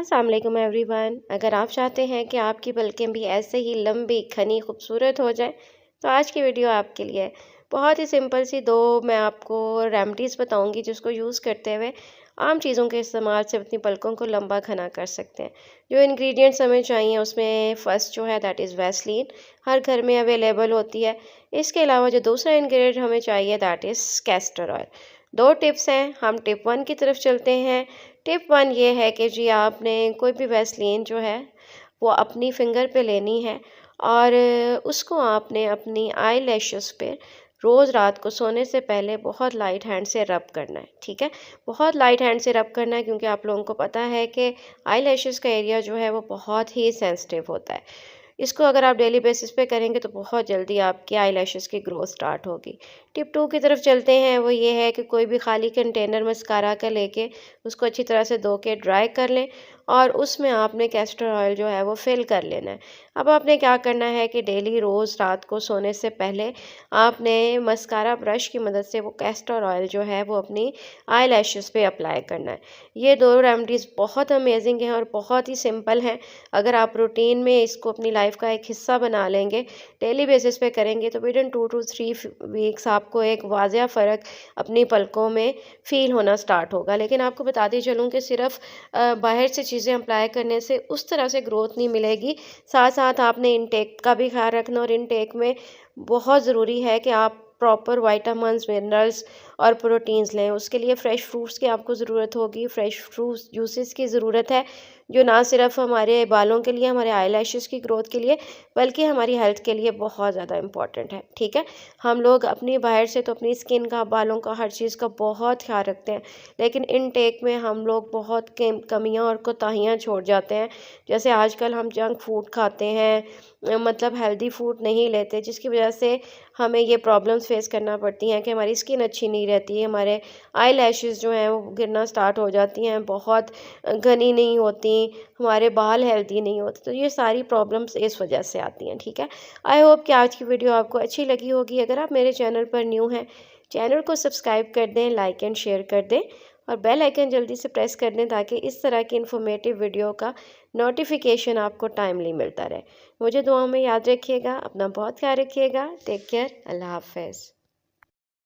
अस्सलाम वालेकुम एवरीवन। अगर आप चाहते हैं कि आपकी पलकें भी ऐसे ही लंबी घनी खूबसूरत हो जाए तो आज की वीडियो आपके लिए है। बहुत ही सिंपल सी दो मैं आपको रेमेडीज़ बताऊंगी जिसको यूज़ करते हुए आम चीज़ों के इस्तेमाल से अपनी पलकों को लंबा घना कर सकते हैं। जो इंग्रेडिएंट्स हमें चाहिए उसमें फ़र्स्ट जो है दैट इज़ वैसलीन, हर घर में अवेलेबल होती है। इसके अलावा जो दूसरा इंग्रेडिएंट हमें चाहिए दैट इज़ कैस्टर ऑयल। दो टिप्स हैं, हम टिप वन की तरफ चलते हैं। टिप वन ये है कि जी आपने कोई भी वैसलीन जो है वो अपनी फिंगर पे लेनी है और उसको आपने अपनी आई लैशेस पे रोज़ रात को सोने से पहले बहुत लाइट हैंड से रब करना है। ठीक है, बहुत लाइट हैंड से रब करना है क्योंकि आप लोगों को पता है कि आई लैशेस का एरिया जो है वो बहुत ही सेंसिटिव होता है। इसको अगर आप डेली बेसिस पे करेंगे तो बहुत जल्दी आपकी आईलैशेस की ग्रोथ स्टार्ट होगी। टिप टू की तरफ चलते हैं, वो ये है कि कोई भी खाली कंटेनर मस्कारा का लेके उसको अच्छी तरह से धो के ड्राई कर लें और उसमें आपने कैस्टर ऑयल जो है वो फिल कर लेना है। अब आपने क्या करना है कि डेली रोज़ रात को सोने से पहले आपने मस्कारा ब्रश की मदद से वो कैस्टर ऑयल जो है वो अपनी आईलैशेस पे अप्लाई करना है। ये दो रेमेडीज़ बहुत अमेजिंग हैं और बहुत ही सिंपल हैं। अगर आप रूटीन में इसको अपनी लाइफ का एक हिस्सा बना लेंगे, डेली बेसिस पे करेंगे तो विदिन 2 to 3 वीक्स आपको एक वाज़िया फ़र्क अपनी पलकों में फ़ील होना स्टार्ट होगा। लेकिन आपको बताती चलूँ कि सिर्फ़ बाहर से चीज़ें अप्लाई करने से उस तरह से ग्रोथ नहीं मिलेगी। साथ साथ आपने इनटेक का भी ख़्याल रखना और इनटेक में बहुत ज़रूरी है कि आप प्रॉपर विटामिन्स, मिनरल्स और प्रोटीन्स लें। उसके लिए फ्रेश फ्रूट्स की आपको ज़रूरत होगी, फ्रेश फ्रूट्स जूसेस की ज़रूरत है, जो ना सिर्फ हमारे बालों के लिए, हमारे आईलैशेस की ग्रोथ के लिए, बल्कि हमारी हेल्थ के लिए बहुत ज़्यादा इम्पॉर्टेंट है। ठीक है, हम लोग अपनी बाहर से तो अपनी स्किन का, बालों का, हर चीज़ का बहुत ख्याल रखते हैं, लेकिन इनटेक में हम लोग बहुत कमियां और कोताहियां छोड़ जाते हैं। जैसे आजकल हम जंक फूड खाते हैं, मतलब हेल्दी फूड नहीं लेते, जिसकी वजह से हमें ये प्रॉब्लम्स फेस करना पड़ती हैं कि हमारी स्किन अच्छी नहीं रहती है, हमारे आई लैशेज़ जो हैं वो गिरना स्टार्ट हो जाती हैं, बहुत घनी नहीं होती, हमारे बाल हेल्दी नहीं होते। तो ये सारी प्रॉब्लम्स इस वजह से आती हैं। ठीक है, आई होप कि आज की वीडियो आपको अच्छी लगी होगी। अगर आप मेरे चैनल पर न्यू हैं, चैनल को सब्सक्राइब कर दें, लाइक एंड शेयर कर दें और बेल आइकन जल्दी से प्रेस कर दें ताकि इस तरह की इन्फॉर्मेटिव वीडियो का नोटिफिकेशन आपको टाइमली मिलता रहे। मुझे दुआ में याद रखिएगा, अपना बहुत ख्याल रखिएगा। टेक केयर, अल्लाह हाफ़िज़।